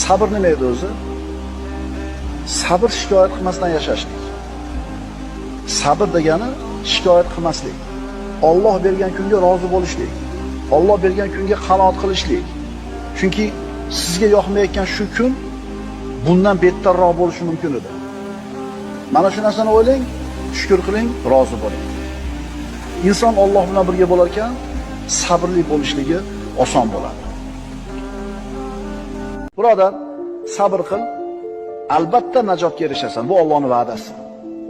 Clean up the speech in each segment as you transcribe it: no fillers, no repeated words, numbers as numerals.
Sabr nima edi o'zi? Sabr shikoyat qilmasdan yashashlik. Sabr degani shikoyat qilmaslik. Alloh bergan kunga rozi bo'lishlik. Alloh bergan kunga qanoat qilishlik. Chunki sizga yoqmayotgan shu kun bundan bettarroq bo'lishi mumkin edi. Mana shu narsani o'ylang, shukr qiling, rozi bo'ling. Inson Alloh bilan birga bo'lar ekan, sabrli bo'lishligi oson bo'ladi. Birodar, sabr qil, albatta najotga erishasan. Bu Allohning va'dasi.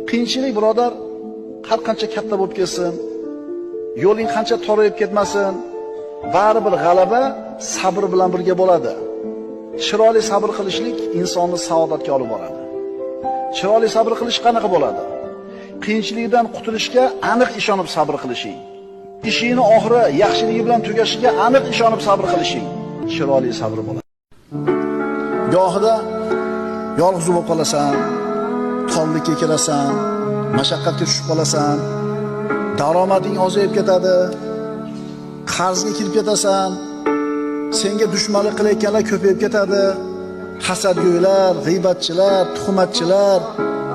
Qiyinchilik birodar, har qancha katta bo'lib ketsin, yo'ling qancha torayib ketmasin, baribir g'alaba sabr bilan birga bo'ladi. Chiroyli sabr qilishlik insonni saodatga olib boradi. Chiroyli sabr qilish qanaqa bo'ladi? Qiyinchilikdan qutulishga aniq ishonib sabr qilishing. Ishingni oxiri yaxshiligi bilan tugashiga aniq ishonib sabr qilishing. Chiroyli sabr bo'ladi. Gohida yolg'iz bo'lib qolasan, tollikka kelasan, mashaqqatga tushib qolasan, daromading ozayib ketadi, qarzga kirib ketasan, senga dushmanlik qilayotganlar ko'payib ketadi, hasadgo'ylar, g'iybatchilar, tuhmatchilar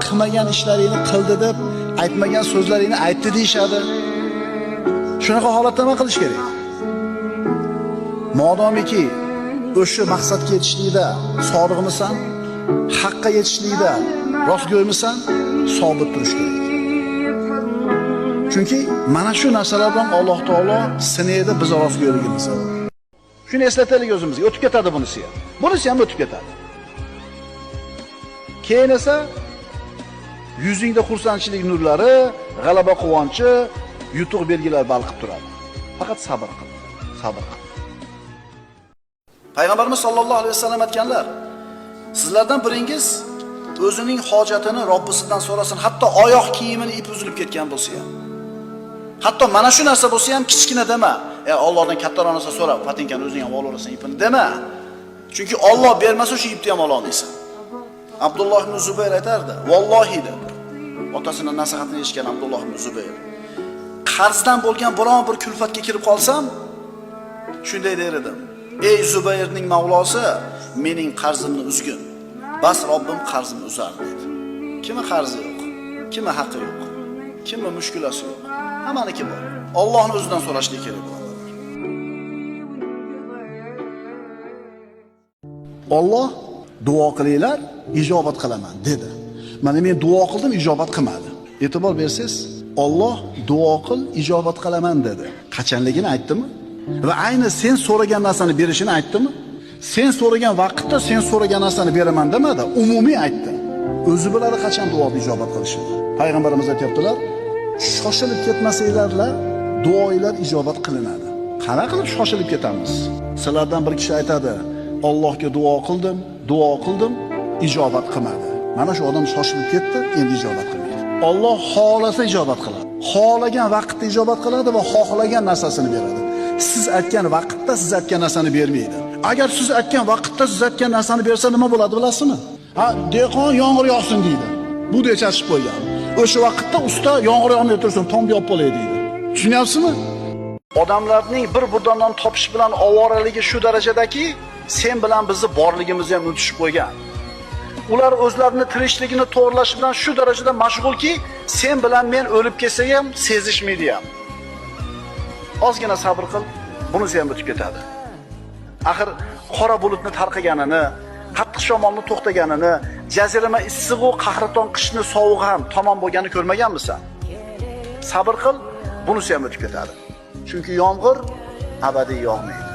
qilmagan ishlaringni qildi deb, aytmagan so'zlaringni aytdi deyshadi. Shunaqa holatda nima qilish kerak? Modomiki o'sha maqsadga yetishlikda sodiqmisan, haqqa yetishlikda rostgo'ymisan, sobit turish kerak. Chunki mana shu narsalar bilan Alloh taolo sinaydi biz rostgo'yligimizni. Shuni eslataylik o'zimizga, o'tib ketadi bunisi ham. Bunisi ham o'tib ketadi. Keyin esa yuzingda xursandchilik nurlari, g'alaba quvonchi, yutuq belgilari balqib turadi. Faqat sabr qil, sabr qil. Payg'ambarimiz sollallohu alayhi vasallam aytganlar, sizlardan biringiz o'zining hojatini Robbisidan so'rasin, hatto oyoq kiyimini ip uzilib ketgan bo'lsa ham. Hatto mana shu narsa bo'lsa ham kichkina dema. Allohdan kattaroq narsa so'ra, patinkani o'zing ham olaversan ipini dema. Chunki Alloh bermasa shu ipni ham ola olmaysan. Abdulloh ibn Zubayr aytardi, vallohi deb. Otasining nasihatini eshitgan Abdulloh ibn Zubayr. Qarzdan bo'lgan biron bir kulfatga kirib qolsam, shunday der edim. Ey Zubayrning Mavlosi, mening qarzimni uzgin. Bas Robbim qarzimni uzar dedi. Kimi qarzi yo'q, kimi haqqi yo'q, kimi mushkulasi yo'q. Hammaniki bor. Allohning o'zidan so'rashlik kerak bo'ladi. Alloh duo qilinglar, ijobat qilaman dedi. Mana men duo qildim, ijobat qilmadi. E'tibor bersangiz, Alloh duo qil, ijobat qilaman dedi. Qachonligini aytdimi? Va ayni sen so'ragan narsani berishini aytdimi? Sen so'ragan vaqtda sen so'ragan narsani beraman demadi, umumiy aytdi. O'zi biladi qachon duoni ijobat qilishini. Payg'ambarimiz aytibdilar, shoshilib ketmasanglarlar, duoinglar ijobat qilinadi. Qana qilib shoshilib ketamiz? Sizlardan bir kishi aytadi, Allohga duo qildim, ijobat qilmadi. Mana shu odam shoshilib ketdi, endi ijobat qilmaydi. Alloh xohlasa ijobat qiladi. Xohlagan vaqtda ijobat qiladi va xohlagan narsasini beradi. Siz aytgan vaqtda siz aytgan narsani bermaydi. Agar siz aytgan vaqtda siz aytgan narsani bersa nima bo'ladi bilasizmi? Dehqon yomg'ir yog'sin deydi. Bu dechashib qo'ygan. O'sha vaqtda usta yomg'ir yog'may tursin, tom yopib qo'yadi deydi. Tushunyapsizmi? Odamlarning bir budondan topish bilan ovoraligi shu darajadaki, sen bilan bizni borligimizni ham unutishib qo'ygan. Ular o'zlarini tirikchiligini to'g'rilash bilan shu darajada mashg'ulki, sen bilan men o'lib ketsa ham sezishmaydi ham. Ozgina sabr qil, bunisi ham o'tib ketadi. Axir qora bulutni tarqaganini, qattiq shamolni to'xtaganini, jazirama issiq va qahraton qishni sovug'i ham tamom bo'lganini ko'rmaganmisan? Sabr qil, bunisi ham o'tib ketadi. Chunki yomg'ir abadiy yog'maydi.